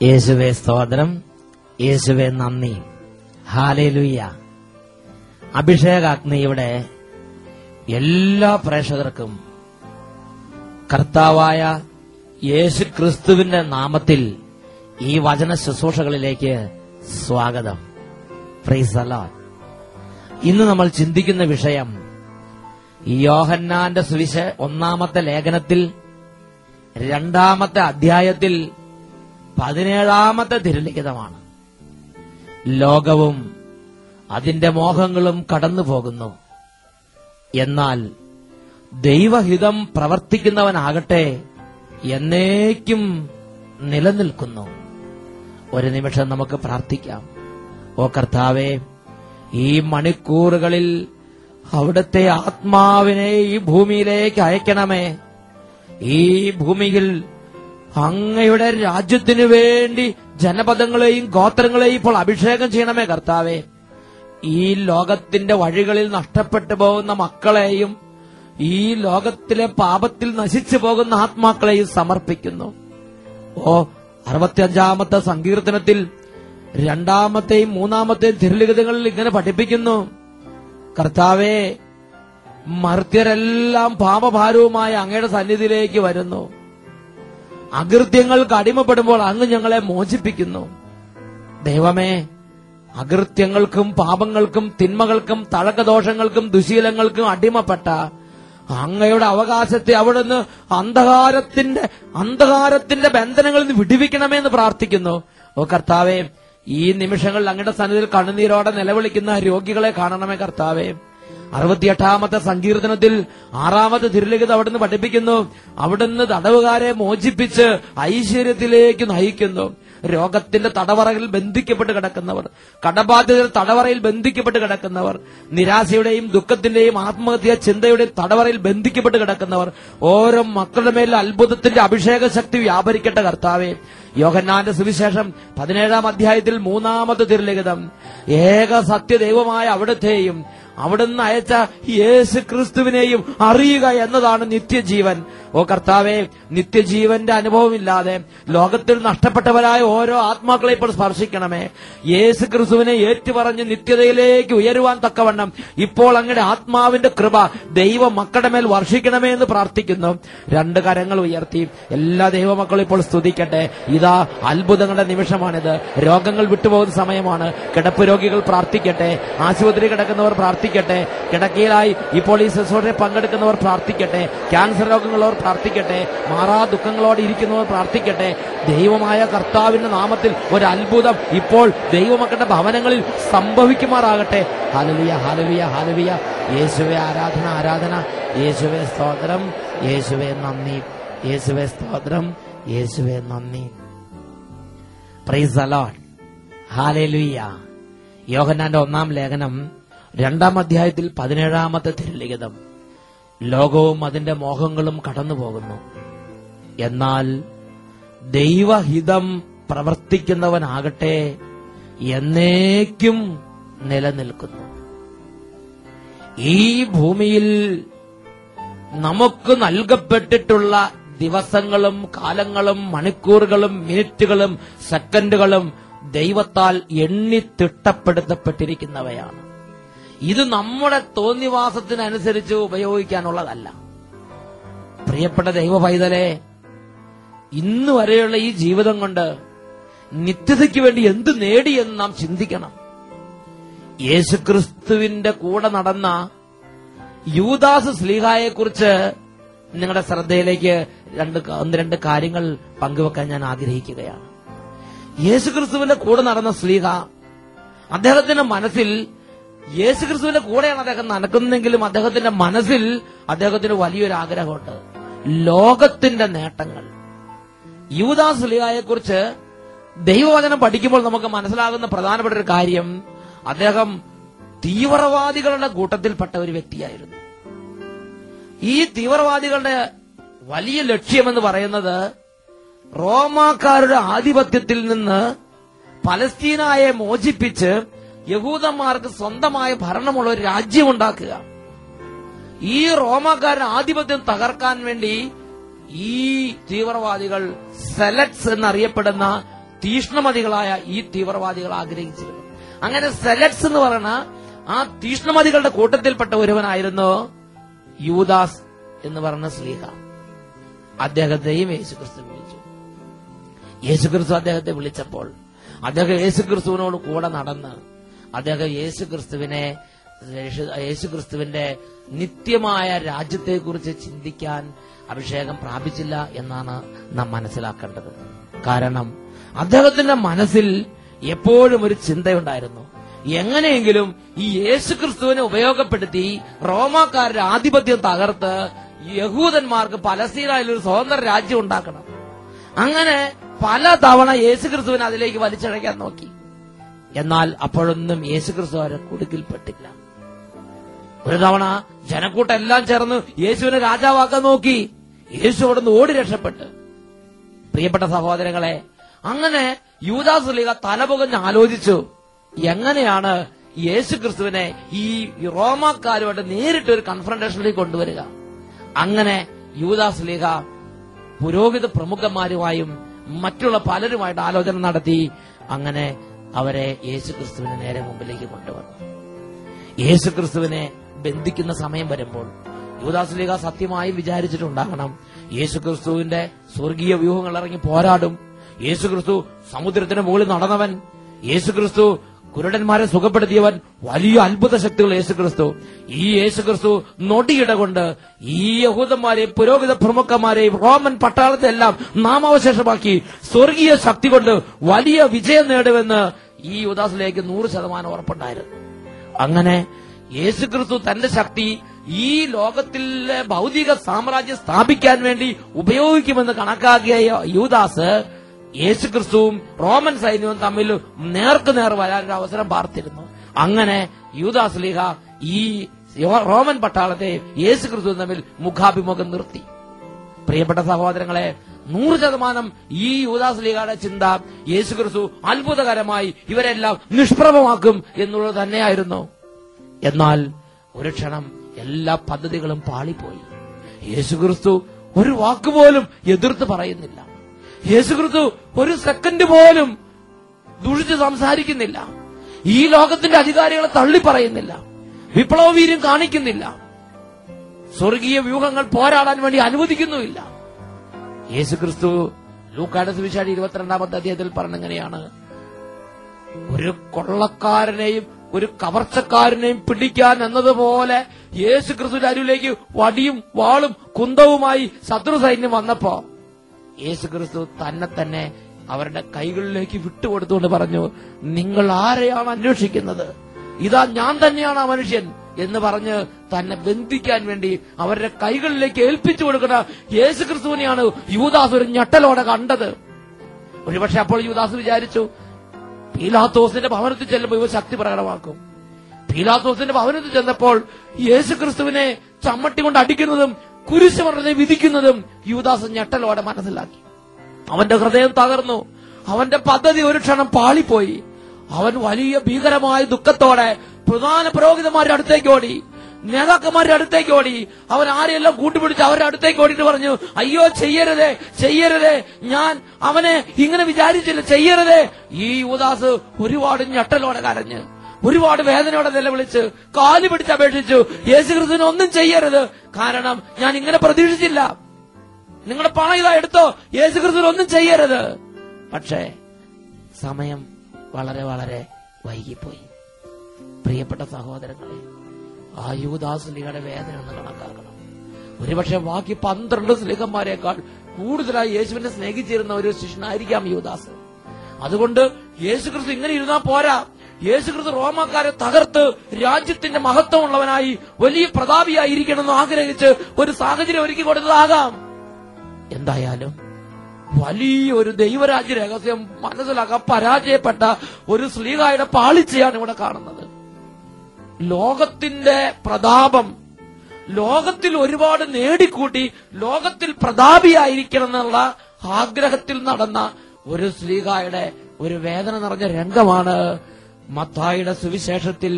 യേശുവേ സ്തോത്രം, യേശുവേ നന്ദി. ഹല്ലേലൂയ. അഭിഷേകാഗ്നിയുടെ എല്ലാ പ്രേക്ഷകർക്കും കർത്താവായ യേശു ക്രിസ്തുവിന്റെ നാമത്തിൽ ഈ വചന ശുശ്രൂഷകളിലേക്ക് സ്വാഗതം. Praise the Lord. ഇന്ന് നമ്മൾ ചിന്തിക്കുന്ന വിഷയം യോഹന്നാന്റെ സുവിശേഷം 1-ാമത്തെ ലേഖനത്തിൽ 2-ാമത്തെ അധ്യായത്തിൽ 17-ാമത്തെ തിരുലിഖിതമാണ്. ലോകവും അതിന്റെ മോഹങ്ങളും കടന്നു പോകുന്നു, എന്നാൽ ദൈവഹിതം പ്രവർത്തിക്കുന്നവനാകട്ടെ എന്നേക്കും നിലനിൽക്കുന്നു. ഒരു നിമിഷം നമുക്ക് പ്രാർത്ഥിക്കാം. ഓ കർത്താവേ, ഈ മണിക്കൂറുകളിൽ അവിടുത്തെ ആത്മാവിനെ ഈ ഭൂമിയിലേക്ക് അയക്കണമേ. ഈ ഭൂമിയിൽ അങ്ങയുടെ രാജ്യത്തിനു വേണ്ടി ജനപദങ്ങളെയും ഗോത്രങ്ങളെയും ഇപ്പോൾ അഭിഷേകം ചെയ്യണമേ കർത്താവേ. ഈ ലോകത്തിന്റെ വഴികളിൽ നഷ്ടപ്പെട്ടു പോകുന്ന മക്കളെയും ഈ ലോകത്തിലെ പാപത്തിൽ നശിച്ചു പോകുന്ന ആത്മാക്കളെയും സമർപ്പിക്കുന്നു. ഓ 65-ാമത്തെ സങ്കീർത്തനത്തിൽ 2-ാമത്തെയും 3-ാമത്തെയും തിരുലിഖിതങ്ങളിൽ ഇങ്ങനെ പഠിപ്പിക്കുന്നു, കർത്താവേ, മർത്യരെല്ലാം പാപഭാരവുമായി അങ്ങയുടെ സന്നിധിയിലേക്ക് വരുന്നു. അകൃത്യങ്ങൾക്ക് അടിമപ്പെടുമ്പോൾ അങ്ങ് ഞങ്ങളെ മോചിപ്പിക്കുന്നു. ദൈവമേ, അകൃത്യങ്ങൾക്കും പാപങ്ങൾക്കും തിന്മകൾക്കും തഴക്കദോഷങ്ങൾക്കും ദുശീലങ്ങൾക്കും അടിമപ്പെട്ട അങ്ങയുടെ അവകാശത്തെ അവിടുന്ന് അന്ധകാരത്തിന്റെ ബന്ധനങ്ങളിൽ നിന്ന് വിടുവിക്കണമെന്ന് പ്രാർത്ഥിക്കുന്നു. ഓ കർത്താവേ, ഈ നിമിഷങ്ങളിൽ അങ്ങയുടെ സന്നിധിയിൽ കണ്ണുനീരോടെ നിലവിളിക്കുന്ന രോഗികളെ കാണണമേ കർത്താവേ. 68-ാമത്തെ സങ്കീർത്തനത്തിൽ 6-ാമത്തെ തിരുലിഖിതം അവിടുന്ന് പഠിപ്പിക്കുന്നു, അവിടുന്ന് തടവുകാരെ മോചിപ്പിച്ച് ഐശ്വര്യത്തിലേക്ക് നയിക്കുന്നു. രോഗത്തിന്റെ തടവറയിൽ ബന്ധിക്കപ്പെട്ട് കിടക്കുന്നവർ, കടബാധ്യതയുടെ തടവറയിൽ ബന്ധിക്കപ്പെട്ട് കിടക്കുന്നവർ, നിരാശയുടെയും ദുഃഖത്തിന്റെയും ആത്മഹത്യാ ചിന്തയുടെയും തടവറയിൽ ബന്ധിക്കപ്പെട്ട് കിടക്കുന്നവർ, ഓരോ മക്കളുടെ മേൽ അത്ഭുതത്തിന്റെ അഭിഷേക ശക്തി വ്യാപരിക്കട്ടെ കർത്താവേ. യോഹന്നാന്റെ സുവിശേഷം 17-ാം അധ്യായത്തിൽ 3-ാമത്തെ തിരുലിഖിതം, ഏക സത്യദൈവമായ അവിടുത്തെയും അവിടുന്ന് അയച്ച യേശു ക്രിസ്തുവിനെയും അറിയുക എന്നതാണ് നിത്യജീവൻ. ഓ കർത്താവേ, നിത്യജീവന്റെ അനുഭവമില്ലാതെ ലോകത്തിൽ നഷ്ടപ്പെട്ടവരായ ഓരോ ആത്മാക്കളെ ഇപ്പോൾ സ്പർശിക്കണമേ. യേശു ക്രിസ്തുവിനെ ഏറ്റുപറഞ്ഞ് നിത്യതയിലേക്ക് ഉയരുവാൻ തക്കവണ്ണം ഇപ്പോൾ അങ്ങയുടെ ആത്മാവിന്റെ കൃപ ദൈവ മക്കളുടെ മേൽ വർഷിക്കണമേ എന്ന് പ്രാർത്ഥിക്കുന്നു. 2 കരങ്ങൾ ഉയർത്തി എല്ലാ ദൈവമക്കളും ഇപ്പോൾ സ്തുതിക്കട്ടെ. ഇതാ അത്ഭുതങ്ങളുടെ നിമിഷമാണിത്. രോഗങ്ങൾ വിട്ടുപോകുന്ന സമയമാണ്. കിടപ്പ് രോഗികൾ പ്രാർത്ഥിക്കട്ടെ, ആശുപത്രി കിടക്കുന്നവർ പ്രാർത്ഥിക്കട്ടെ, കിടക്കയിലായി ഇപ്പോൾ ഈ ശുശ്രൂഷയിൽ പങ്കെടുക്കുന്നവർ പ്രാർത്ഥിക്കട്ടെ, ക്യാൻസർ രോഗങ്ങളുള്ളവർ പ്രാർത്ഥിക്കട്ടെ, മാറാ ദുഃഖങ്ങളോടെ ഇരിക്കുന്നവർ പ്രാർത്ഥിക്കട്ടെ. ദൈവമായ കർത്താവിന്റെ നാമത്തിൽ ഒരു അത്ഭുതം ഇപ്പോൾ ദൈവമക്കളുടെ ഭവനങ്ങളിൽ സംഭവിക്കുമാറാകട്ടെ. Hallelujah, hallelujah, hallelujah. യേശുവേ ആരാധന, ആരാധന. യേശുവേ സ്തോത്രം, യേശുവേ നന്ദി. യേശുവേ സ്തോത്രം, യേശുവേ നന്ദി. Praise the Lord. ഹല്ലേലൂയ. യോഹന്നാന്റെ 1-ാം ലേഖനം 2-ാം അധ്യായത്തിൽ 17-ാമത്തെ തിരുലിഖിതം, ലോകവും അതിന്റെ മോഹങ്ങളും കടന്നു പോകുന്നു, എന്നാൽ ദൈവഹിതം പ്രവർത്തിക്കുന്നവനാകട്ടെ എന്നേക്കും നിലനിൽക്കുന്നു. ഈ ഭൂമിയിൽ നമുക്ക് നൽകപ്പെട്ടിട്ടുള്ള ദിവസങ്ങളും കാലങ്ങളും മണിക്കൂറുകളും മിനിറ്റുകളും സെക്കൻഡുകളും ദൈവത്താൽ എണ്ണി തിട്ടപ്പെടുത്തപ്പെട്ടിരിക്കുന്നവയാണ്. ഇത് നമ്മുടെ തോന്നിവാസത്തിനനുസരിച്ച് ഉപയോഗിക്കാനുള്ളതല്ല. പ്രിയപ്പെട്ട ദൈവ പൈതലേ, ഇന്ന് വരെയുള്ള ഈ ജീവിതം കൊണ്ട് നിത്യതയ്ക്ക് വേണ്ടി എന്ത് നേടിയെന്ന് നാം ചിന്തിക്കണം. യേശുക്രിസ്തുവിന്റെ കൂടെ നടന്ന യൂദാസ് ശ്ലീഹായെക്കുറിച്ച് നിങ്ങളുടെ ശ്രദ്ധയിലേക്ക് രണ്ട് കാര്യങ്ങൾ പങ്കുവെക്കാൻ ഞാൻ ആഗ്രഹിക്കുകയാണ്. യേശുക്രിസ്തുവിന്റെ കൂടെ നടന്ന ശ്ലീഹ, അദ്ദേഹത്തിന്റെ മനസ്സിൽ യേശുക്രിസ്തുവിന്റെ കൂടെയാണ് അദ്ദേഹം നടക്കുന്നതെങ്കിലും അദ്ദേഹത്തിന്റെ മനസ്സിൽ അദ്ദേഹത്തിന് വലിയൊരു ആഗ്രഹമുണ്ട്, ലോകത്തിന്റെ നേട്ടങ്ങൾ. യൂദാസ് ശ്ലീഹായെക്കുറിച്ച് ദൈവവചനം പഠിക്കുമ്പോൾ നമുക്ക് മനസ്സിലാകുന്ന പ്രധാനപ്പെട്ട ഒരു കാര്യം, അദ്ദേഹം തീവ്രവാദികളുടെ കൂട്ടത്തിൽപ്പെട്ട ഒരു വ്യക്തിയായിരുന്നു. ഈ തീവ്രവാദികളുടെ വലിയ ലക്ഷ്യമെന്ന് പറയുന്നത് റോമാക്കാരുടെ ആധിപത്യത്തിൽ നിന്ന് പലസ്തീനായെ മോചിപ്പിച്ച് യഹൂദന്മാർക്ക് സ്വന്തമായ ഭരണമുള്ള ഒരു രാജ്യമുണ്ടാക്കുക. ഈ റോമാക്കാരുടെ ആധിപത്യം തകർക്കാൻ വേണ്ടി ഈ തീവ്രവാദികൾ സെലറ്റ്സ് എന്നറിയപ്പെടുന്ന തീഷ്ണമതികളായ ഈ തീവ്രവാദികൾ ആഗ്രഹിച്ചിരുന്നു. അങ്ങനെ സെലറ്റ്സ് എന്ന് പറയുന്ന ആ തീഷ്ണമതികളുടെ കൂട്ടത്തിൽപ്പെട്ട ഒരുവനായിരുന്നു യൂദാസ് എന്ന് പറഞ്ഞ സ്ലീഹ. അദ്ദേഹത്തെയും യേശുക്രിസ്തു വിളിച്ചു. യേശുക്രിസ്തു അദ്ദേഹത്തെ വിളിച്ചപ്പോൾ അദ്ദേഹം യേശുക്രിസ്തുവിനോട് കൂടെ നടന്ന് അദ്ദേഹം യേശുക്രിസ്തുവിന്റെ നിത്യമായ രാജ്യത്തെക്കുറിച്ച് ചിന്തിക്കാൻ അഭിഷേകം പ്രാപിച്ചില്ല എന്നാണ് നാം മനസ്സിലാക്കേണ്ടത്. കാരണം അദ്ദേഹത്തിന്റെ മനസ്സിൽ എപ്പോഴും ഒരു ചിന്തയുണ്ടായിരുന്നു, എങ്ങനെയെങ്കിലും ഈ യേശുക്രിസ്തുവിനെ ഉപയോഗപ്പെടുത്തി റോമാക്കാരുടെ ആധിപത്യം തകർത്ത് യഹൂദന്മാർക്ക് പലസ്തീനയിൽ ഒരു സ്വതന്ത്ര രാജ്യം ഉണ്ടാക്കണം. അങ്ങനെ പല തവണ യേശുക്രിസ്തുവിനെ അതിലേക്ക് വലിച്ചഴയ്ക്കാൻ നോക്കി. എന്നാൽ അപ്പോഴൊന്നും യേശുക്രിസ്തു അവരെ കുടുക്കിൽപ്പെട്ടില്ല. ഒരു തവണ ജനക്കൂട്ടം എല്ലാം ചേർന്ന് യേശുവിനെ രാജാവാക്കാൻ നോക്കി. യേശു അവിടുന്ന് ഓടി രക്ഷപ്പെട്ട്. പ്രിയപ്പെട്ട സഹോദരങ്ങളെ, അങ്ങനെ യൂദാസ് സ്ലീഹ തലപുകഞ്ഞ് ആലോചിച്ചു, എങ്ങനെയാണ് യേശുക്രിസ്തുവിനെ ഈ റോമാക്കാരുമായിട്ട് നേരിട്ട് ഒരു കൺഫ്രണ്ടേഷനിലേക്ക് കൊണ്ടുവരിക. അങ്ങനെ യൂദാസ് സ്ലീഹ പുരോഹിത പ്രമുഖന്മാരുമായും മറ്റുള്ള പലരുമായിട്ട് ആലോചന നടത്തി. അങ്ങനെ അവരെ യേശുക്രിസ്തുവിന് നേരെ മുമ്പിലേക്ക് കൊണ്ടുവന്നു. യേശുക്രിസ്തുവിനെ ബന്ധിക്കുന്ന സമയം വരുമ്പോൾ യൂദാസ് സ്ലീഹ സത്യമായി വിചാരിച്ചിട്ടുണ്ടാകണം, യേശുക്രിസ്തുവിന്റെ സ്വർഗീയ വ്യൂഹങ്ങൾ ഇറങ്ങി പോരാടും. യേശുക്രിസ്തു സമുദ്രത്തിന് മുകളിൽ നടന്നവൻ, യേശുക്രിസ്തു കുരുടന്മാരെ സുഖപ്പെടുത്തിയവൻ, വലിയ അത്ഭുത ശക്തികൾ യേശുക്രിസ്തു. ഈ യേശുക്രിസ്തു നൊടിയിട കൊണ്ട് ഈ യഹൂദന്മാരെയും പുരോഹിത പ്രമുഖന്മാരെയും റോമൻ പട്ടാളത്തെ എല്ലാം നാമാവശേഷമാക്കി സ്വർഗീയ ശക്തി കൊണ്ട് വലിയ വിജയം നേടുമെന്ന് ഈ യൂദാസിലേക്ക് 100% ഉറപ്പുണ്ടായിരുന്നു. അങ്ങനെ യേശുക്രിസ്തു തന്റെ ശക്തി ഈ ലോകത്തിലെ ഭൗതിക സാമ്രാജ്യം സ്ഥാപിക്കാൻ വേണ്ടി ഉപയോഗിക്കുമെന്ന് കണക്കാക്കിയ യൂദാസ് യേശുക്രിസ്തുവും റോമൻ സൈന്യവും തമ്മിൽ നേർക്കുനേർ വരാനൊരു അവസരം പാർത്തിരുന്നു. അങ്ങനെ യൂദാസ് സ്ലീഹ ഈ റോമൻ പട്ടാളത്തെ യേശുക്രിസ്തുവും തമ്മിൽ മുഖാഭിമുഖം നിർത്തി. പ്രിയപ്പെട്ട സഹോദരങ്ങളെ, 100% ഈ യൂദാസ് സ്ലീഹയുടെ ചിന്ത യേശുക്രിസ്തു അത്ഭുതകരമായി ഇവരെല്ലാം നിഷ്പ്രഭമാക്കും എന്നുള്ളത് തന്നെയായിരുന്നു. എന്നാൽ ഒരു ക്ഷണം എല്ലാ പദ്ധതികളും പാളിപ്പോയി. യേശുക്രിസ്തു ഒരു വാക്കുപോലും എതിർത്ത് പറയുന്നില്ല. യേശുക്രിസ്തു ഒരു സെക്കൻഡ് പോലും ദുഷിച്ച് സംസാരിക്കുന്നില്ല. ഈ ലോകത്തിന്റെ അധികാരികളെ തള്ളി പറയുന്നില്ല. വിപ്ലവവീര്യം കാണിക്കുന്നില്ല. സ്വർഗീയ വ്യൂഹങ്ങൾ പോരാടാൻ വേണ്ടി അനുവദിക്കുന്നുമില്ല. യേശുക്രിസ്തു ലൂക്കായുടെ സുവിശേഷം 22-ാമത്തെ അധ്യായത്തിൽ പറഞ്ഞെങ്ങനെയാണ്, ഒരു കൊള്ളക്കാരനെയും ഒരു കവർച്ചക്കാരനെയും പിടിക്കാൻ എന്നതുപോലെ യേശുക്രിസ്തുവിന്റെ അരുവിലേക്ക് വടിയും വാളും കുന്തവുമായി ശത്രു സൈന്യം വന്നപ്പോ യേശുക്രിസ്തു തന്നെ അവരുടെ കൈകളിലേക്ക് വിട്ടുകൊടുത്തുകൊണ്ട് പറഞ്ഞു, നിങ്ങൾ ആരെയാണ് അന്വേഷിക്കുന്നത്? ഇതാ ഞാൻ തന്നെയാണ് ആ മനുഷ്യൻ എന്ന് പറഞ്ഞ് തന്നെ ബന്ധിക്കാൻ വേണ്ടി അവരുടെ കൈകളിലേക്ക് ഏൽപ്പിച്ചു കൊടുക്കുന്ന യേശുക്രിസ്തുവിനെയാണ് യൂദാസ് ഒരു ഞെട്ടലോടെ കണ്ടത്. ഒരുപക്ഷെ അപ്പോൾ യൂദാസ് വിചാരിച്ചു, പീലാത്തോസിന്റെ ഭവനത്തിൽ ചെല്ലുമ്പോൾ ഇവ ശക്തി പ്രകടമാക്കും. പീലാത്തോസിന്റെ ഭവനത്തിൽ ചെന്നപ്പോൾ യേശുക്രിസ്തുവിനെ ചമ്മട്ടി കൊണ്ട് അടിക്കുന്നതും കുരിശ് പറഞ്ഞ് വിധിക്കുന്നതും യൂദാസ് ഞെട്ടലോടെ മനസ്സിലാക്കി. അവന്റെ ഹൃദയം തകർന്നു. അവന്റെ പദ്ധതി ഒരു ക്ഷണം പാളിപ്പോയി. അവൻ വലിയ ഭീകരമായ ദുഃഖത്തോടെ പ്രധാന പുരോഹിതന്മാരുടെ അടുത്തേക്ക് ഓടി, നേതാക്കന്മാരുടെ അടുത്തേക്ക് ഓടി. അവൻ ആരെയെല്ലാം കൂട്ടുപിടിച്ച് അവരുടെ അടുത്തേക്ക് ഓടിയിട്ട് പറഞ്ഞു, അയ്യോ ചെയ്യരുതേ, ചെയ്യരുതേ, ഞാൻ അവനെ ഇങ്ങനെ വിചാരിച്ചില്ല, ചെയ്യരുതേ. ഈ യൂദാസ് ഒരുപാട് ഞെട്ടലോടെ കരഞ്ഞ്, ഒരുപാട് വേദനയോടെ നിലവിളിച്ച് കാല് പിടിച്ച് അപേക്ഷിച്ചു, യേശുക്രിസ്തുവിനെ ഒന്നും ചെയ്യരുത്, കാരണം ഞാൻ ഇങ്ങനെ പ്രതീക്ഷിച്ചില്ല. നിങ്ങളുടെ പണം ഇതാ എടുത്തോ, യേശുക്രിസ്തുവിനെ ഒന്നും ചെയ്യരുത്. പക്ഷേ സമയം വളരെ വളരെ വൈകിപ്പോയി. പ്രിയപ്പെട്ട സഹോദരങ്ങളെ, ആ യൂദാസ് സ്ലീഹയുടെ വേദന ഒന്ന് കണക്കാക്കണം. ഒരുപക്ഷെ ബാക്കി 12 സ്ലീഹന്മാരെക്കാൾ കൂടുതലായി യേശുവിനെ സ്നേഹിച്ചിരുന്ന ഒരു ശിഷ്യനായിരിക്കാം യൂദാസ്. അതുകൊണ്ട് യേശുക്രിസ്തു ഇങ്ങനെ ഇരുന്നാൽ പോരാ, യേശുക്രിസ്തു റോമാക്കാരെ തകർത്ത് രാജ്യത്തിന്റെ മഹത്വമുള്ളവനായി വലിയ പ്രതാപിയായിരിക്കണമെന്ന് ആഗ്രഹിച്ച് ഒരു സാഹചര്യം ഒരുക്കി കൊടുത്തതാകാം. എന്തായാലും വലിയൊരു ദൈവരാജ്യ രഹസ്യം മനസ്സിലാക്കാൻ പരാജയപ്പെട്ട ഒരു സ്ലീഹായുടെ പാളിച്ചയാണ് ഇവിടെ കാണുന്നത്. ലോകത്തിന്റെ പ്രതാപം, ലോകത്തിൽ ഒരുപാട് നേടിക്കൂട്ടി ലോകത്തിൽ പ്രതാപിയായിരിക്കണം എന്നുള്ള ആഗ്രഹത്തിൽ നടന്ന ഒരു സ്ലീഹായുടെ ഒരു വേദന നിറഞ്ഞ രംഗമാണ് മത്തായിയുടെ സുവിശേഷത്തിൽ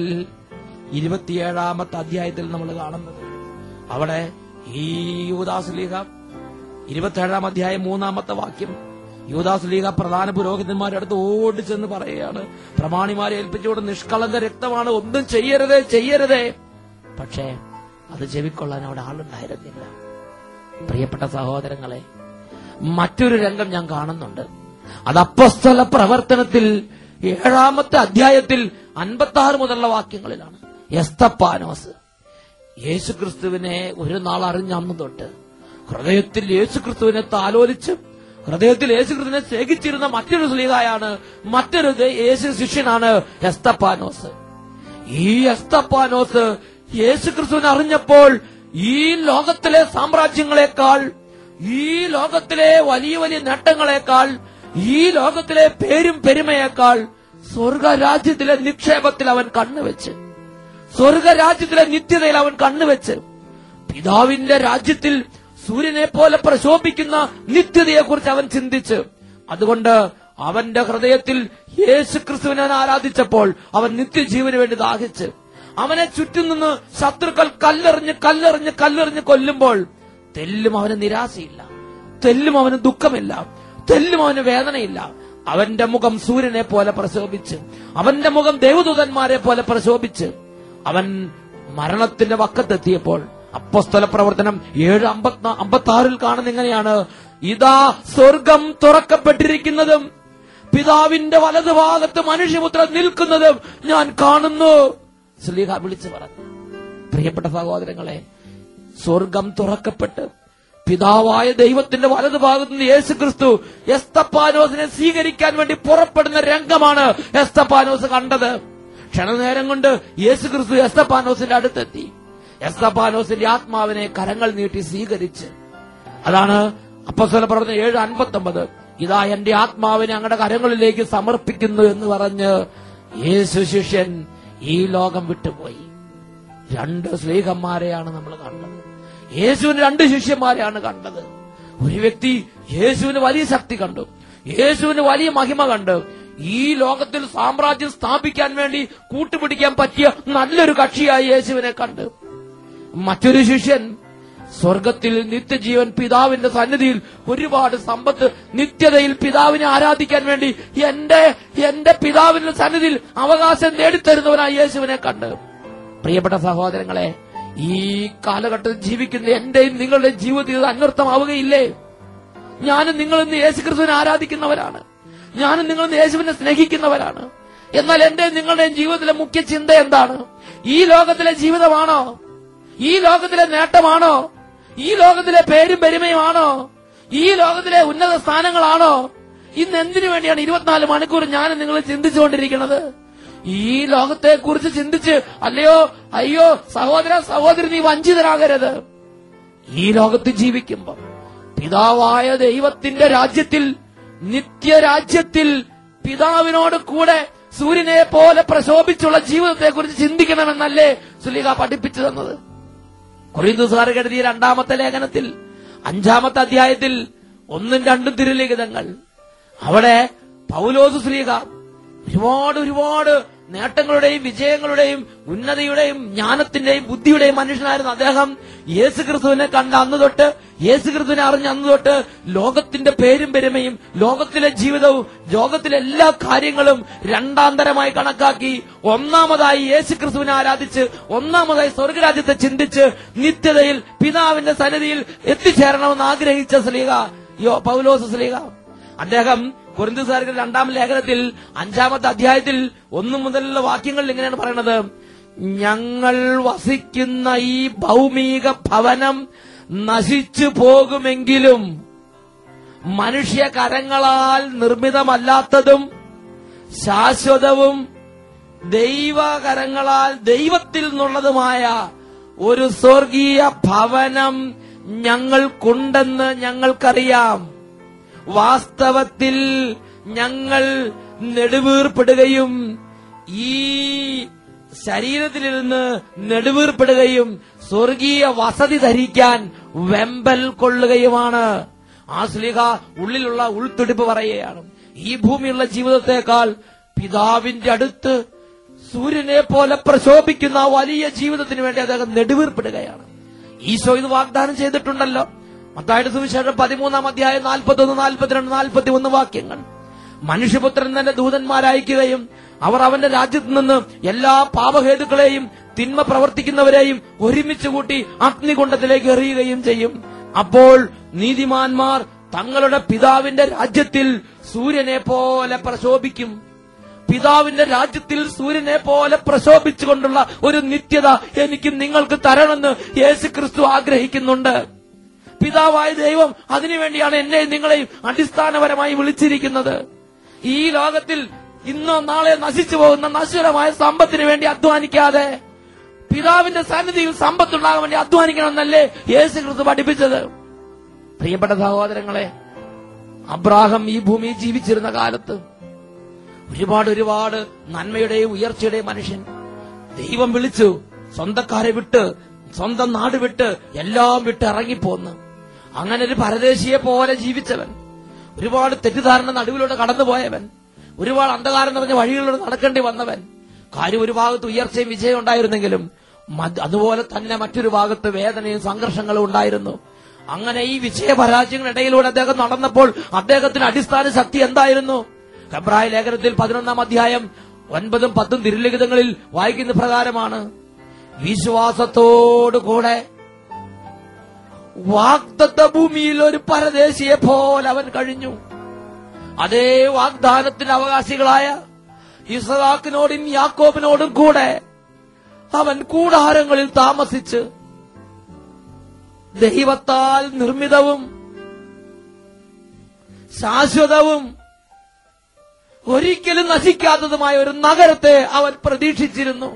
27-ാമത്തെ അധ്യായത്തിൽ നമ്മൾ കാണുന്നത്. അവിടെ ഈ യൂദാസ് സ്ലീഹ 27-ാം അധ്യായം 3-ാമത്തെ വാക്യം, യൂദാസ് ലീഗ പ്രധാന പുരോഹിതന്മാരുടെ അടുത്ത് ഓടിച്ചെന്ന് പറയുകയാണ്, പ്രമാണിമാരെ ഏൽപ്പിച്ചുകൊണ്ട് നിഷ്കളങ്ക രക്തമാണ്, ഒന്നും ചെയ്യരുതേ ചെയ്യരുതേ. പക്ഷേ അത് ചെവിക്കൊള്ളാൻ അവിടെ ആളുണ്ടായിരുന്നില്ല. പ്രിയപ്പെട്ട സഹോദരങ്ങളെ, മറ്റൊരു രംഗം ഞാൻ കാണുന്നുണ്ട്. അത് അപ്പോസ്തല പ്രവർത്തനത്തിൽ 7-ാമത്തെ അധ്യായത്തിൽ 56 മുതലുള്ള വാക്യങ്ങളിലാണ്. എസ്തപ്പാനോസ് യേശുക്രിസ്തുവിനെ ഒരു നാൾ അറിഞ്ഞ അന്ന് തൊട്ട് ഹൃദയത്തിൽ യേശുക്രിസ്തുവിനെ താലോലിച്ച് ഹൃദയത്തിൽ യേശുക്രിസ്തുവിനെ സ്നേഹിച്ചിരുന്ന മറ്റൊരു സ്ലീഹായാണ്, മറ്റൊരു യേശു ശിഷ്യനാണ് എസ്തപ്പാനോസ്. ഈ എസ്തപ്പാനോസ് യേശുക്രിസ്തുവിനെ അറിഞ്ഞപ്പോൾ ഈ ലോകത്തിലെ സാമ്രാജ്യങ്ങളെക്കാൾ, ഈ ലോകത്തിലെ വലിയ വലിയ നേട്ടങ്ങളെക്കാൾ, ഈ ലോകത്തിലെ പേരും പെരുമയേക്കാൾ സ്വർഗരാജ്യത്തിലെ നിക്ഷേപത്തിൽ അവൻ കണ്ണുവെച്ച്, സ്വർഗരാജ്യത്തിലെ നിത്യതയിൽ അവൻ കണ്ണുവെച്ച്, പിതാവിന്റെ രാജ്യത്തിൽ സൂര്യനെ പോലെ പ്രശോഭിക്കുന്ന നിത്യതയെക്കുറിച്ച് അവൻ ചിന്തിച്ച്, അതുകൊണ്ട് അവന്റെ ഹൃദയത്തിൽ യേശുക്രിസ്തുവിനെ ആരാധിച്ചപ്പോൾ അവൻ നിത്യജീവന് വേണ്ടി ദാഹിച്ച്, അവനെ ചുറ്റും നിന്ന് ശത്രുക്കൾ കല്ലെറിഞ്ഞ് കല്ലെറിഞ്ഞ് കല്ലെറിഞ്ഞ് കൊല്ലുമ്പോൾ തെല്ലും അവന് നിരാശയില്ല, തെല്ലും അവന് ദുഃഖമില്ല, തെല്ലും അവന് വേദനയില്ല. അവന്റെ മുഖം സൂര്യനെ പോലെ പ്രശോഭിച്ച്, അവന്റെ മുഖം ദേവദൂതന്മാരെ പോലെ പ്രശോഭിച്ച്, അവൻ മരണത്തിന്റെ വക്കത്തെത്തിയപ്പോൾ അപ്പോസ്തല പ്രവർത്തനം 7:56 കാണുന്ന ഇങ്ങനെയാണ്, ഇതാ സ്വർഗം തുറക്കപ്പെട്ടിരിക്കുന്നതും പിതാവിന്റെ വലതുഭാഗത്ത് മനുഷ്യപുത്രൻ നിൽക്കുന്നതും ഞാൻ കാണുന്നു. ശ്ലീഹ വിളിച്ചു പറഞ്ഞു. പ്രിയപ്പെട്ട സഹോദരങ്ങളെ, സ്വർഗം തുറക്കപ്പെട്ട് പിതാവായ ദൈവത്തിന്റെ വലതുഭാഗത്ത് നിന്ന് യേശുക്രിസ്തു എസ്തപ്പാനോസിനെ സ്വീകരിക്കാൻ വേണ്ടി പുറപ്പെടുന്ന രംഗമാണ് എസ്തപ്പാനോസ് കണ്ടത്. ക്ഷണനേരം കൊണ്ട് യേശുക്രിസ്തു എസ്തപ്പാനോസിന്റെ അടുത്തെത്തി. എസ്തപ്പാനോസിന്റെ ആത്മാവിനെ കരങ്ങൾ നീട്ടി സ്വീകരിച്ച്, അതാണ് അപ്പോസ്തല പ്രവർത്തനം 7:59, ഇതാ എന്റെ ആത്മാവിനെ അങ്ങയുടെ കരങ്ങളിലേക്ക് സമർപ്പിക്കുന്നു എന്ന് പറഞ്ഞ് യേശു ശിഷ്യൻ ഈ ലോകം വിട്ടുപോയി. 2 സ്ലീഹന്മാരെയാണ് നമ്മൾ കണ്ടത്. യേശുവിന് 2 ശിഷ്യന്മാരെയാണ് കണ്ടത്. ഒരു വ്യക്തി യേശുവിന് വലിയ ശക്തി കണ്ടു, യേശുവിന് വലിയ മഹിമ കണ്ടു, ഈ ലോകത്തിൽ സാമ്രാജ്യം സ്ഥാപിക്കാൻ വേണ്ടി കൂട്ടുപിടിക്കാൻ പറ്റിയ നല്ലൊരു കക്ഷിയായി യേശുവിനെ കണ്ടു. മറ്റൊരു ശിഷ്യൻ സ്വർഗത്തിൽ നിത്യജീവൻ, പിതാവിന്റെ സന്നിധിയിൽ ഒരുപാട് സമ്പത്ത്, നിത്യതയിൽ പിതാവിനെ ആരാധിക്കാൻ വേണ്ടി എന്റെ പിതാവിന്റെ സന്നിധിയിൽ അവകാശം നേടിത്തരുന്നവനായി യേശുവിനെ കണ്ട്. പ്രിയപ്പെട്ട സഹോദരങ്ങളെ, ഈ കാലഘട്ടത്തിൽ ജീവിക്കുന്ന എന്റെയും നിങ്ങളുടെയും ജീവിതത്തിൽ ഇത് അന്വർത്ഥമാവുകയില്ലേ? ഞാനും നിങ്ങളിന്ന് യേശുക്രിസ്തുവിനെ ആരാധിക്കുന്നവരാണ്, ഞാനും നിങ്ങളിന്ന് യേശുവിനെ സ്നേഹിക്കുന്നവരാണ്. എന്നാൽ എന്റെയും നിങ്ങളുടെയും ജീവിതത്തിലെ മുഖ്യ ചിന്ത എന്താണ്? ഈ ലോകത്തിലെ ജീവിതമാണോ? ഈ ലോകത്തിലെ നേട്ടമാണോ? ഈ ലോകത്തിലെ പേരും പെരുമയുമാണോ? ഈ ലോകത്തിലെ ഉന്നത സ്ഥാനങ്ങളാണോ? ഇന്ന് എന്തിനു വേണ്ടിയാണ് 24 മണിക്കൂർ ഞാനും നിങ്ങൾ ചിന്തിച്ചുകൊണ്ടിരിക്കുന്നത്? ഈ ലോകത്തെക്കുറിച്ച് ചിന്തിച്ച് അയ്യോ സഹോദര സഹോദരി, നീ വഞ്ചിതരാകരുത്. ഈ ലോകത്ത് ജീവിക്കുമ്പോൾ പിതാവായ ദൈവത്തിന്റെ രാജ്യത്തിൽ, നിത്യരാജ്യത്തിൽ പിതാവിനോട് കൂടെ സൂര്യനെ പോലെ പ്രശോഭിച്ചുള്ള ജീവിതത്തെക്കുറിച്ച് ചിന്തിക്കണമെന്നല്ലേ സുലീഹ പഠിപ്പിച്ചു തന്നത്? കൊരിന്ത്യക്കാർക്ക് എഴുതിയ 2-ാമത്തെ ലേഖനത്തിൽ 5-ാമത്തെ അധ്യായത്തിൽ 1-2 തിരുലിഖിതങ്ങൾ, അവിടെ പൗലോസ് ശ്ലീഹ ഒരുപാട് നേട്ടങ്ങളുടെയും വിജയങ്ങളുടെയും ഉന്നതിയുടെയും ജ്ഞാനത്തിന്റെയും ബുദ്ധിയുടെയും മനുഷ്യനായിരുന്നു അദ്ദേഹം. യേശുക്രിസ്തുവിനെ കണ്ട അന്ന് തൊട്ട്, യേശുക്രിസ്തുവിനെ അറിഞ്ഞ അന്ന് തൊട്ട് ലോകത്തിന്റെ പേരും പെരുമയും, ലോകത്തിലെ ജീവിതവും, ലോകത്തിലെ എല്ലാ കാര്യങ്ങളും രണ്ടാന്തരമായി കണക്കാക്കി ഒന്നാമതായി യേശുക്രിസ്തുവിനെ ആരാധിച്ച്, ഒന്നാമതായി സ്വർഗരാജ്യത്തെ ചിന്തിച്ച്, നിത്യതയിൽ പിതാവിന്റെ സന്നിധിയിൽ എത്തിച്ചേരണമെന്ന് ആഗ്രഹിച്ച ശ്ലീഹ പൗലോസ് ശ്ലീഹ. അദ്ദേഹം കൊരിന്ത്യക്കാർക്ക് 2-ാം ലേഖനത്തിൽ 5-ാമത്തെ അധ്യായത്തിൽ 1 മുതലുള്ള വാക്യങ്ങളിൽ ഇങ്ങനെയാണ് പറയുന്നത്, ഞങ്ങൾ വസിക്കുന്ന ഈ ഭൗമിക ഭവനം നശിച്ചു പോകുമെങ്കിലും മനുഷ്യ കരങ്ങളാൽ നിർമ്മിതമല്ലാത്തതും ശാശ്വതവും ദൈവകരങ്ങളാൽ ദൈവത്തിൽ നിന്നുള്ളതുമായ ഒരു സ്വർഗീയ ഭവനം ഞങ്ങൾക്കുണ്ടെന്ന് ഞങ്ങൾക്കറിയാം. വാസ്തവത്തിൽ ഞങ്ങൾ നെടുവീർപ്പെടുകയും ഈ ശരീരത്തിലിരുന്ന് നെടുവീർപ്പെടുകയും സ്വർഗീയ വസതി ധരിക്കാൻ വെമ്പൽ കൊള്ളുകയുമാണ്. ആ ശ്ലീഹ ഉള്ളിലുള്ള ഉൾത്തുടിപ്പ് പറയുകയാണ്, ഈ ഭൂമിയുള്ള ജീവിതത്തെക്കാൾ പിതാവിന്റെ അടുത്ത് സൂര്യനെ പോലെ പ്രശോഭിക്കുന്ന വലിയ ജീവിതത്തിന് വേണ്ടി അദ്ദേഹം നെടുവീർപ്പെടുകയാണ്. ഈശോ ഇത് വാഗ്ദാനം ചെയ്തിട്ടുണ്ടല്ലോ, മത്തായിയുടെ സുവിശേഷം 13-ാം അധ്യായം 41, 42, 41 വാക്യങ്ങൾ. മനുഷ്യപുത്രൻ തന്റെ ദൂതന്മാരയക്കുകയും അവർ അവന്റെ രാജ്യത്ത് നിന്ന് എല്ലാ പാപഹേതുക്കളെയും തിന്മ പ്രവർത്തിക്കുന്നവരെയും ഒരുമിച്ച് കൂട്ടി അഗ്നികുണ്ഡത്തിലേക്ക് എറിയുകയും ചെയ്യും. അപ്പോൾ നീതിമാന്മാർ തങ്ങളുടെ പിതാവിന്റെ രാജ്യത്തിൽ സൂര്യനെ പോലെ പ്രശോഭിക്കും. പിതാവിന്റെ രാജ്യത്തിൽ സൂര്യനെ പോലെ പ്രശോഭിച്ചുകൊണ്ടുള്ള ഒരു നിത്യത എനിക്കും നിങ്ങൾക്ക് തരണമെന്ന് യേശുക്രിസ്തു ആഗ്രഹിക്കുന്നുണ്ട്. പിതാവായ ദൈവം അതിനുവേണ്ടിയാണ് എന്നെയും നിങ്ങളെയും അടിസ്ഥാനപരമായി വിളിച്ചിരിക്കുന്നത്. ഈ ലോകത്തിൽ ഇന്നോ നാളെ നശിച്ചു പോകുന്ന നശ്വരമായ സമ്പത്തിന് വേണ്ടി അധ്വാനിക്കാതെ പിതാവിന്റെ സന്നിധിയിൽ സമ്പത്തുണ്ടാകാൻ വേണ്ടി അധ്വാനിക്കണമെന്നല്ലേ യേശുക്രിസ്തു പഠിപ്പിച്ചത്? പ്രിയപ്പെട്ട സഹോദരങ്ങളെ, അബ്രാഹാം ഈ ഭൂമിയിൽ ജീവിച്ചിരുന്ന കാലത്ത് ഒരുപാട് നന്മയുടെയും ഉയർച്ചയുടെയും മനുഷ്യൻ. ദൈവം വിളിച്ചു, സ്വന്തക്കാരെ വിട്ട്, സ്വന്തം നാട് വിട്ട്, എല്ലാം വിട്ട് ഇറങ്ങിപ്പോന്ന് അങ്ങനെ ഒരു പരദേശിയെ പോലെ ജീവിച്ചവൻ, ഒരുപാട് തെറ്റിദ്ധാരണ നടുവിലൂടെ കടന്നുപോയവൻ, ഒരുപാട് അന്ധകാരം നിറഞ്ഞ വഴികളിലൂടെ നടക്കേണ്ടി വന്നവൻ. കാര്യം ഒരു ഭാഗത്ത് ഉയർച്ചയും വിജയം ഉണ്ടായിരുന്നെങ്കിലും അതുപോലെ തന്നെ മറ്റൊരു ഭാഗത്ത് വേദനയും സംഘർഷങ്ങളും ഉണ്ടായിരുന്നു. അങ്ങനെ ഈ വിജയപരാജയങ്ങളിടയിലൂടെ അദ്ദേഹം നടന്നപ്പോൾ അദ്ദേഹത്തിന് അടിസ്ഥാന ശക്തി എന്തായിരുന്നു? ഹെബ്രായ ലേഖനത്തിൽ 11-ാം അധ്യായം 9, 10 തിരുലിഖിതങ്ങളിൽ വായിക്കുന്ന പ്രകാരമാണ്, വിശ്വാസത്തോടുകൂടെ വാഗ്ദത്ത ഭൂമിയിൽ ഒരു പരദേശിയെ പോലെ അവൻ കഴിഞ്ഞു. അതേ വാഗ്ദാനത്തിന്റെ അവകാശികളായ ഇസ്ഹാക്കിനോടും യാക്കോബിനോടും കൂടെ അവൻ കൂടാരങ്ങളിൽ താമസിച്ച് ദൈവത്താൽ നിർമ്മിതവും ശാശ്വതവും ഒരിക്കലും നശിക്കാത്തതുമായ ഒരു നഗരത്തെ അവൻ പ്രതീക്ഷിച്ചിരുന്നു.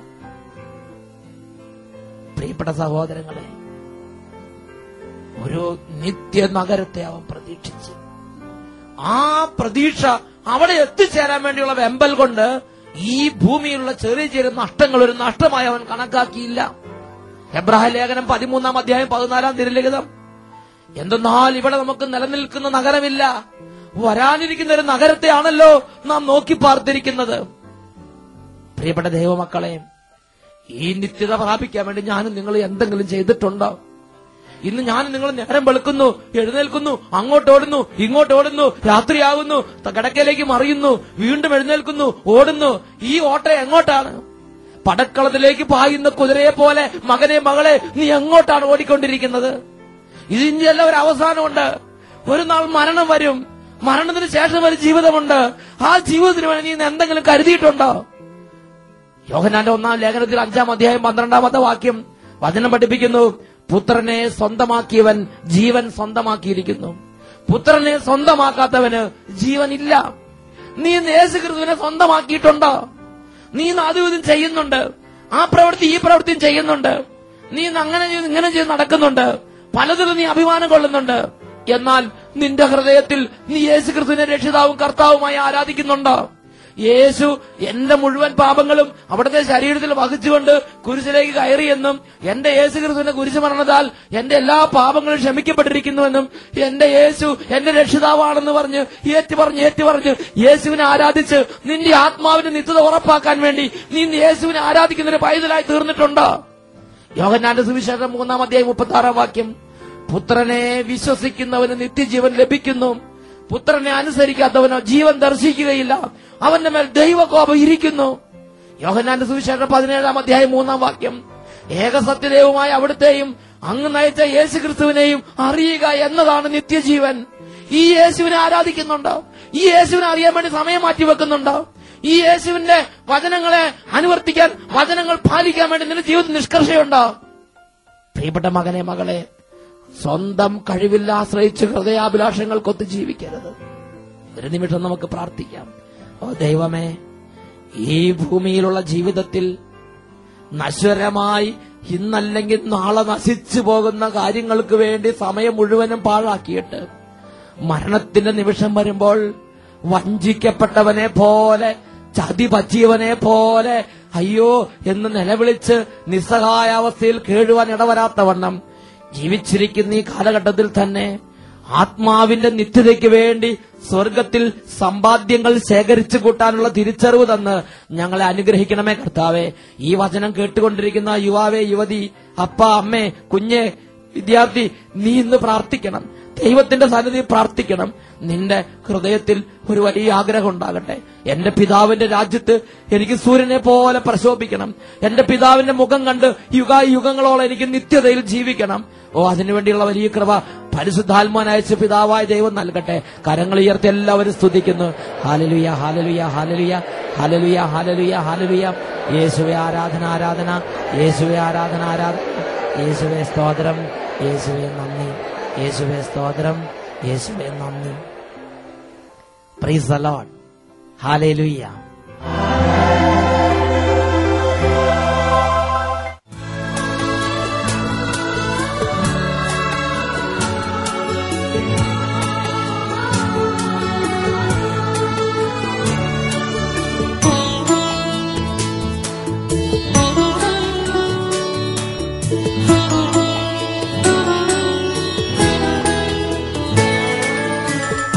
പ്രിയപ്പെട്ട സഹോദരങ്ങളെ, ഒരു നിത്യ നഗരത്തെ അവൻ പ്രതീക്ഷിച്ചു. ആ പ്രതീക്ഷ അവിടെ എത്തിച്ചേരാൻ വേണ്ടിയുള്ള വെമ്പൽ കൊണ്ട് ഈ ഭൂമിയിലുള്ള ചെറിയ ചെറിയ നഷ്ടങ്ങൾ ഒരു നഷ്ടമായി അവൻ കണക്കാക്കിയില്ല. എബ്രായ ലേഖനം 13-ാം അധ്യായം 14-ാം തിരുലിഖിതം, എന്തെന്നാൽ ഇവിടെ നമുക്ക് നിലനിൽക്കുന്ന നഗരമില്ല, വരാനിരിക്കുന്ന ഒരു നഗരത്തെയാണല്ലോ നാം നോക്കി പാർത്തിരിക്കുന്നത്. പ്രിയപ്പെട്ട ദൈവമക്കളെ, ഈ നിത്യത പ്രാപിക്കാൻ വേണ്ടി ഞാനും നിങ്ങൾ എന്തെങ്കിലും ചെയ്തിട്ടുണ്ടോ? ഇന്ന് ഞാനും നിങ്ങൾ നേരം വെളുക്കുന്നു, എഴുന്നേൽക്കുന്നു, അങ്ങോട്ടോടുന്നു, ഇങ്ങോട്ടോടുന്നു, രാത്രിയാകുന്നു, കിടക്കയിലേക്ക് മറിയുന്നു, വീണ്ടും എഴുന്നേൽക്കുന്നു, ഓടുന്നു. ഈ ഓട്ടം എങ്ങോട്ടാണ്? പടക്കളത്തിലേക്ക് പായുന്ന കുതിരയെ പോലെ മകനെ, മകളെ, നീ എങ്ങോട്ടാണ് ഓടിക്കൊണ്ടിരിക്കുന്നത്? ഇതിന്റെല്ലാം ഒരു അവസാനമുണ്ട്. ഒരു നാൾ മരണം വരും. മരണത്തിന് ശേഷം ഒരു ജീവിതമുണ്ട്. ആ ജീവിതത്തിന് വേണ്ടി നീ എന്തെങ്കിലും കരുതിയിട്ടുണ്ടോ? യോഹന്നാന്റെ 1-ാം ലേഖനത്തിൽ 5-ാം അധ്യായം 12-ാമത്തെ വാക്യം വചനം പഠിപ്പിക്കുന്നു, പുത്രനെ സ്വന്തമാക്കിയവൻ ജീവൻ സ്വന്തമാക്കിയിരിക്കുന്നു. പുത്രനെ സ്വന്തമാക്കാത്തവന് ജീവനില്ല. നീ യേശുക്രിസ്തുവിനെ സ്വന്തമാക്കിയിട്ടുണ്ടോ? നീ അതും ഇതും ചെയ്യുന്നുണ്ട്, ആ പ്രവൃത്തി ഈ പ്രവൃത്തിയും ചെയ്യുന്നുണ്ട്, നീ അങ്ങനെ ഇങ്ങനെ ചെയ്ത് നടക്കുന്നുണ്ട്, പലതിലും നീ അഭിമാനം കൊള്ളുന്നുണ്ട്. എന്നാൽ നിന്റെ ഹൃദയത്തിൽ നീ യേശുക്രിസ്തുവിനെ രക്ഷിതാവും കർത്താവുമായി ആരാധിക്കുന്നുണ്ടോ? യേശു എന്റെ മുഴുവൻ പാപങ്ങളും അവിടുത്തെ ശരീരത്തിൽ വഹിച്ചുകൊണ്ട് കുരിശിലേക്ക് കയറിയെന്നും എന്റെ യേശുക്രിസ്തുവിന്റെ കുരിശ് മരണത്താൽ എന്റെ എല്ലാ പാപങ്ങളും ക്ഷമിക്കപ്പെട്ടിരിക്കുന്നുവെന്നും എന്റെ യേശു എന്റെ രക്ഷിതാവാണെന്ന് പറഞ്ഞ് ഏറ്റുപറഞ്ഞ് യേശുവിനെ ആരാധിച്ച് നിന്റെ ആത്മാവിന്റെ നിത്യത ഉറപ്പാക്കാൻ വേണ്ടി നീ യേശുവിനെ ആരാധിക്കുന്നതിന് പൈതലായി തീർന്നിട്ടുണ്ടോ? യോഹന്നാന്റെ സുവിശേഷം 3-ാം അധ്യായം 36-ാം വാക്യം, പുത്രനെ വിശ്വസിക്കുന്നവന് നിത്യജീവൻ ലഭിക്കുന്നു, പുത്രനെ അനുസരിക്കാത്തവനോ ജീവൻ ദർശിക്കുകയില്ല, അവന്റെ മേൽ ദൈവകോപം ഇരിക്കുന്നു. യോഹന്നാന്റെ സുവിശേഷം 17-ാം അധ്യായം 3-ാം വാക്യം, ഏകസത്യദൈവമായ അവിടുത്തെയും അങ്ങ് നയിച്ച യേശുക്രിസ്തുവിനെയും അറിയുക എന്നതാണ് നിത്യജീവൻ. ഈ യേശുവിനെ ആരാധിക്കുന്നുണ്ടോ? ഈ യേശുവിനെ അറിയാൻ വേണ്ടി സമയം മാറ്റിവെക്കുന്നുണ്ടോ? ഈ യേശുവിന്റെ വചനങ്ങളെ അനുവർത്തിക്കാൻ, വചനങ്ങൾ പാലിക്കാൻ വേണ്ടി നിന്റെ ജീവിതത്തിൽ നിഷ്കർഷയുണ്ടോ? പ്രിയപ്പെട്ട മകനെ, മകളെ, സ്വന്തം കഴിവിൽ ആശ്രയിച്ച് ഹൃദയാഭിലാഷങ്ങൾക്കൊത്ത് ജീവിക്കരുത്. ഒരു നിമിഷം നമുക്ക് പ്രാർത്ഥിക്കാം. ഓ ദൈവമേ, ഈ ഭൂമിയിലുള്ള ജീവിതത്തിൽ നശ്വരമായി ഇന്നല്ലെങ്കിൽ നാളെ നശിച്ചു പോകുന്ന കാര്യങ്ങൾക്ക് വേണ്ടി സമയം മുഴുവനും പാഴാക്കിയിട്ട് മരണത്തിന്റെ നിമിഷം വരുമ്പോൾ വഞ്ചിക്കപ്പെട്ടവനെ പോലെ, ചതി പറ്റിയവനെ പോലെ അയ്യോ എന്ന് നിലവിളിച്ച് നിസ്സഹായാവസ്ഥയിൽ കേഴുവാൻ ഇടവരാത്തവണ്ണം ജീവിച്ചിരിക്കുന്ന ഈ കാലഘട്ടത്തിൽ തന്നെ ആത്മാവിന്റെ നിത്യതയ്ക്ക് വേണ്ടി സ്വർഗത്തിൽ സമ്പാദ്യങ്ങൾ ശേഖരിച്ചു കൂട്ടാനുള്ള തിരിച്ചറിവ് തന്ന് ഞങ്ങളെ അനുഗ്രഹിക്കണമേ കർത്താവേ. ഈ വചനം കേട്ടുകൊണ്ടിരിക്കുന്ന യുവാവേ, യുവതി, അപ്പ, അമ്മേ, കുഞ്ഞെ, വിദ്യാർത്ഥി, നീ ഇന്ന് പ്രാർത്ഥിക്കണം, ദൈവത്തിന്റെ സന്നിധി പ്രാർത്ഥിക്കണം. നിന്റെ ഹൃദയത്തിൽ ഒരു വലിയ ആഗ്രഹം ഉണ്ടാകട്ടെ. എന്റെ പിതാവിന്റെ രാജ്യത്ത് എനിക്ക് സൂര്യനെ പോലെ പ്രശോഭിക്കണം. എന്റെ പിതാവിന്റെ മുഖം കണ്ട് യുഗങ്ങളോളം എനിക്ക് നിത്യതയിൽ ജീവിക്കണം. അതിനുവേണ്ടിയുള്ള വലിയ കൃപ പരിശുദ്ധാത്മാവിനെ അയച്ച പിതാവായ ദൈവം നൽകട്ടെ. കരങ്ങൾ ഉയർത്തി എല്ലാവരും സ്തുതിക്കുന്നു. Hallelujah, hallelujah, hallelujah, hallelujah, hallelujah, hallelujah. യേശുവേ ആരാധന, ആരാധന. യേശുവേ ആരാധന, ആരാധന. യേശുവേ സ്തോത്രം. യേശുവേ നന്ദി. യേശുവേ സ്തോത്രം. യേശുവേ നന്ദി. Praise the Lord. ഹല്ലേലൂയ.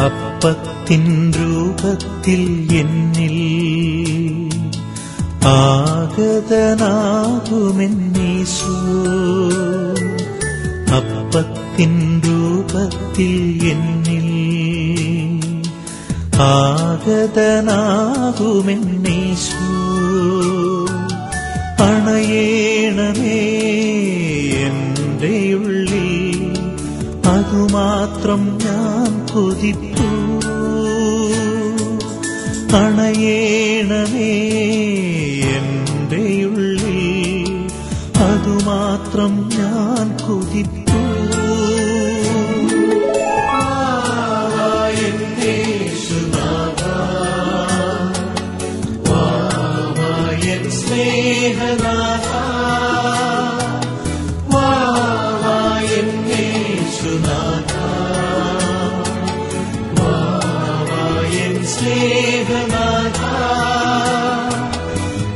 അപ്പത്തിൻ രൂപത്തിൽ എന്നിൽ ആഗതനാകുമെന്നീശോ, അപ്പത്തിൻ രൂപത്തിൽ എന്നിൽ ആഗതനാകുമെന്നീശോ. അണയേണമേ എന്റെ ഉള്ളിൽ, അതുമാത്രം ഞാൻ കൊതിപ്പൂ. അണയേണമേ എന്റെ ഉള്ളിൽ, അതുമാത്രം ഞാൻ കൊതിപ്പൂ. വാവായൻ സ്നേഹനാഥ, വാവായൻ യേശുനാഥ, വാവായൻ സ്നേഹനാഥ,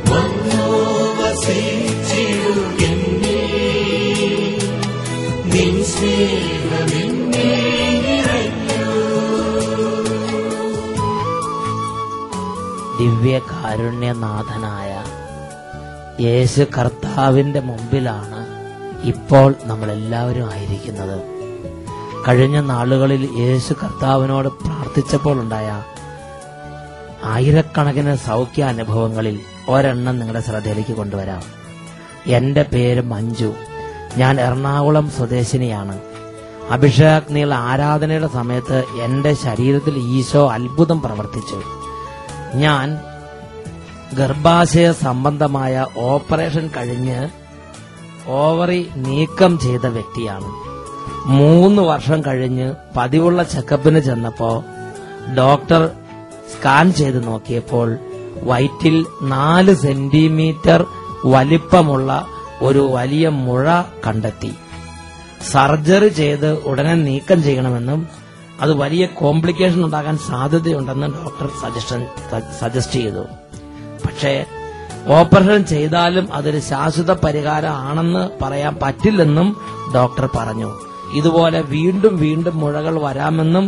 വന്നോ വസിച്ചിടുകെന്നിൽ, നിൻ സ്നേഹമെന്നിൽ നിറഞ്ഞു. ദിവ്യകാരുണ്യനാഥനായ യേശു കർത്താവിന്റെ മുമ്പിലാണ് ഇപ്പോൾ നമ്മളെല്ലാവരും ആയിരിക്കുന്നത്. കഴിഞ്ഞ നാളുകളിൽ യേശു കർത്താവിനോട് പ്രാർത്ഥിച്ചപ്പോൾ ഉണ്ടായ ആയിരക്കണക്കിന് സൗഖ്യാനുഭവങ്ങളിൽ ഒരെണ്ണം നിങ്ങളുടെ ശ്രദ്ധയിലേക്ക് കൊണ്ടുവരാം. എന്റെ പേര് മഞ്ജു. ഞാൻ എറണാകുളം സ്വദേശിനിയാണ്. അഭിഷേകാഗ്നിയുള്ള ആരാധനയുടെ സമയത്ത് എന്റെ ശരീരത്തിൽ ഈശോ അത്ഭുതം പ്രവർത്തിച്ചു. ഞാൻ ഗർഭാശയ സംബന്ധമായ ഓപ്പറേഷൻ കഴിഞ്ഞ് ഓവറി നീക്കം ചെയ്ത വ്യക്തിയാണ്. 3 വർഷം കഴിഞ്ഞ് പതിവുള്ള ചെക്കപ്പിന് ചെന്നപ്പോ ഡോക്ടർ സ്കാൻ ചെയ്ത് നോക്കിയപ്പോൾ വയറ്റിൽ 4 സെന്റിമീറ്റർ വലിപ്പമുള്ള ഒരു വലിയ മുഴ കണ്ടെത്തി. സർജറി ചെയ്ത് ഉടനെ നീക്കം ചെയ്യണമെന്നും അത് വലിയ കോംപ്ലിക്കേഷൻ ഉണ്ടാകാൻ സാധ്യതയുണ്ടെന്ന് ഡോക്ടർ സജസ്റ്റ് ചെയ്തു. പക്ഷേ ഓപ്പറേഷൻ ചെയ്താലും അതൊരു ശാശ്വത പരിഹാരം ആണെന്ന് പറയാൻ പറ്റില്ലെന്നും ഡോക്ടർ പറഞ്ഞു. ഇതുപോലെ വീണ്ടും വീണ്ടും മുഴകൾ വരാമെന്നും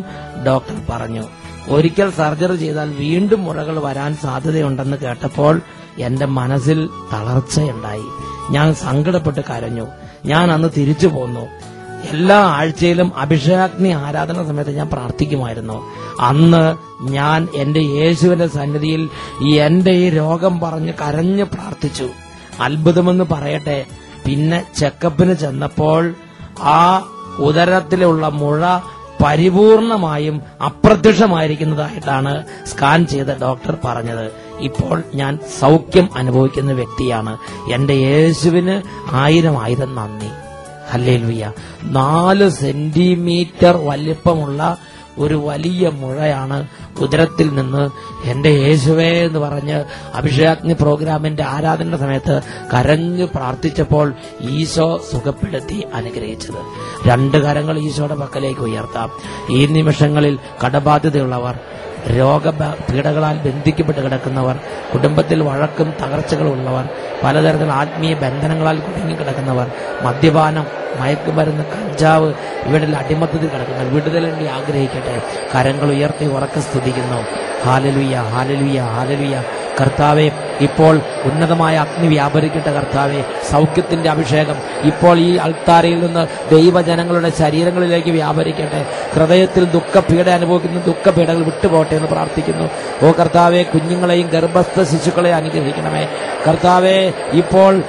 ഡോക്ടർ പറഞ്ഞു. ഒരിക്കൽ സർജറി ചെയ്താൽ വീണ്ടും മുഴകൾ വരാൻ സാധ്യതയുണ്ടെന്ന് കേട്ടപ്പോൾ എന്റെ മനസ്സിൽ തളർച്ചയുണ്ടായി. ഞാൻ സങ്കടപ്പെട്ട് കരഞ്ഞു. ഞാൻ അന്ന് തിരിച്ചു പോന്നു. എല്ലാ ആഴ്ചയിലും അഭിഷേകാഗ്നി ആരാധന സമയത്ത് ഞാൻ പ്രാർത്ഥിക്കുമായിരുന്നു. അന്ന് ഞാൻ എന്റെ യേശുവിന്റെ സന്നിധിയിൽ എന്റെ ഈ രോഗം പറഞ്ഞ് കരഞ്ഞ് പ്രാർത്ഥിച്ചു. അത്ഭുതമെന്ന് പറയട്ടെ, പിന്നെ ചെക്കപ്പിന് ചെന്നപ്പോൾ ആ ഉദരത്തിലുള്ള മുഴ പരിപൂർണമായും അപ്രത്യക്ഷമായിരിക്കുന്നതായിട്ടാണ് സ്കാൻ ചെയ്ത ഡോക്ടർ പറഞ്ഞത്. ഇപ്പോൾ ഞാൻ സൗഖ്യം അനുഭവിക്കുന്ന വ്യക്തിയാണ്. എന്റെ യേശുവിന് 1000 നന്ദി. ഹല്ലേലൂയ. 4 സെന്റിമീറ്റർ വലിപ്പമുള്ള ഒരു വലിയ മുഴയാണ് ഉദരത്തിൽ നിന്ന് എന്റെ യേശുവേ എന്ന് പറഞ്ഞ് അഭിഷേകാഗ്നി പ്രോഗ്രാമിന്റെ ആരാധന സമയത്ത് കരഞ്ഞു പ്രാർത്ഥിച്ചപ്പോൾ ഈശോ സുഖപ്പെടുത്തി അനുഗ്രഹിച്ചത്. 2 കരങ്ങൾ ഈശോയുടെ പക്കലേക്ക് ഉയർത്താം. ഈ നിമിഷങ്ങളിൽ കടബാധ്യതയുള്ളവർ, രോഗപീഠകളാൽ ബന്ധിക്കപ്പെട്ട് കിടക്കുന്നവർ, കുടുംബത്തിൽ വഴക്കും തകർച്ചകളുള്ളവർ, പലതരത്തിലുള്ള ആത്മീയ ബന്ധനങ്ങളാൽ കുടുങ്ങിക്കിടക്കുന്നവർ, മദ്യപാനം, മയക്കുമരുന്ന്, കഞ്ചാവ് ഇവരിൽ അടിമത്തത്തിൽ കിടക്കുന്നവർ വിടുതലിന് വേണ്ടി ആഗ്രഹിക്കട്ടെ. കരങ്ങൾ ഉയർത്തി ഉറക്കെ സ്തുതിക്കുന്നു. Hallelujah, hallelujah, hallelujah. കർത്താവേ, ഇപ്പോൾ ഉന്നതമായ അഗ്നി വ്യാപരിക്കട്ടെ കർത്താവെ. സൗഖ്യത്തിന്റെ അഭിഷേകം ഇപ്പോൾ ഈ അൾത്താരയിൽ നിന്ന് ദൈവജനങ്ങളുടെ ശരീരങ്ങളിലേക്ക് വ്യാപരിക്കട്ടെ. ഹൃദയത്തിൽ ദുഃഖപീഡ അനുഭവിക്കുന്ന ദുഃഖപീഡകൾ വിട്ടുപോട്ടെ എന്ന് പ്രാർത്ഥിക്കുന്നു. ഓ കർത്താവെ, കുഞ്ഞുങ്ങളെയും ഗർഭസ്ഥ ശിശുക്കളെ അനുഗ്രഹിക്കണമേ കർത്താവെ. ഇപ്പോൾ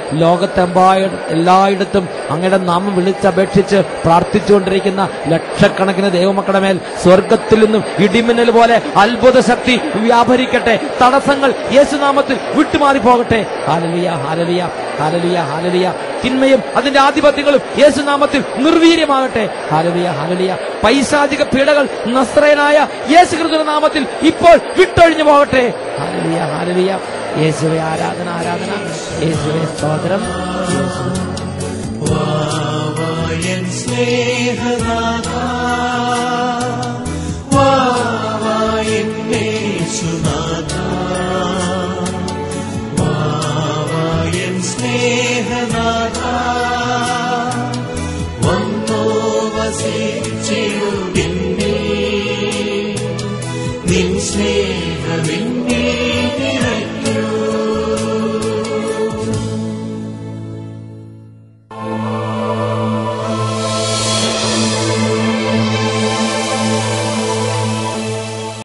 എല്ലായിടത്തും അങ്ങയുടെ നാമം വിളിച്ചപേക്ഷിച്ച് പ്രാർത്ഥിച്ചുകൊണ്ടിരിക്കുന്ന ലക്ഷക്കണക്കിന് ദൈവമക്കളുടെ മേൽ സ്വർഗത്തിൽ നിന്നും ഇടിമിന്നൽ പോലെ അത്ഭുത ശക്തി വ്യാപരിക്കട്ടെ. തടസ്സങ്ങൾ യേശുനാമത്തിൽ വിട്ടുമാറി പോകട്ടെ. Hallelujah, hallelujah, hallelujah, hallelujah. തിന്മയും അതിന്റെ ആധിപത്യങ്ങളും യേശുനാമത്തിൽ നിർവീര്യമാകട്ടെ. Hallelujah, hallelujah. പൈശാചിക പീഡകൾ നസ്രയനായ യേശുക്രിസ്തുവിന്റെ നാമത്തിൽ ഇപ്പോൾ വിട്ടൊഴിഞ്ഞു പോകട്ടെ. Hallelujah, hallelujah. യേശുവേ ആരാധന, ആരാധന. യേശുവേ സ്തോത്രം. വാവായൻ സ്നേഹനാഥാ, വാവായൻ യേശുനാഥാ, വാവായൻ സ്നേഹനാഥാ, വന്നോ വസിച്ചിടുവിന്നേ, നിൻ സ്നേഹമെന്നേ നിറയ്ക്കൂ.